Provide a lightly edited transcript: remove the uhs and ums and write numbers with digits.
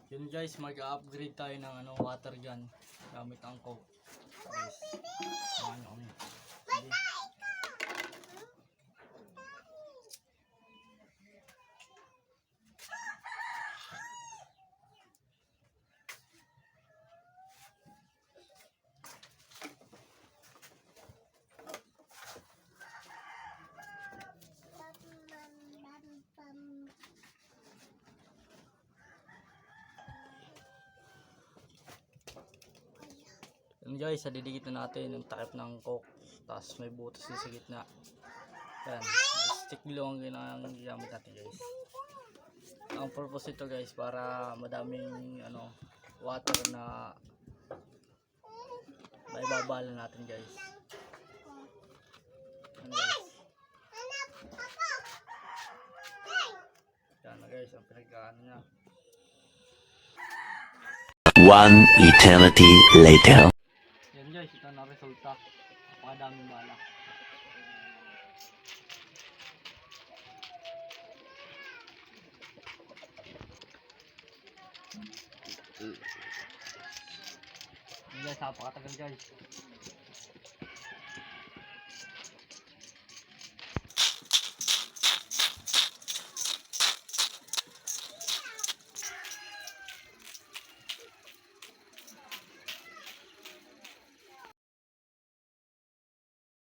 Yun guys, mag-upgrade tayo ng water gun gamit ang Coke. Guys, samahan nyo kami. Sige. Yun guys, didikit na natin yung takip ng Coke, tapos may butas sa gitna. Yan, stick glue ang ginagamit natin guys. Ang purpose ito guys, para madaming water na maibabala natin guys. Yan guys. Yan na guys, ang pinagkaan niya. One eternity later. Yan guys, ito na resulta. Napakadaming bala. Yan guys, napakatagal guys.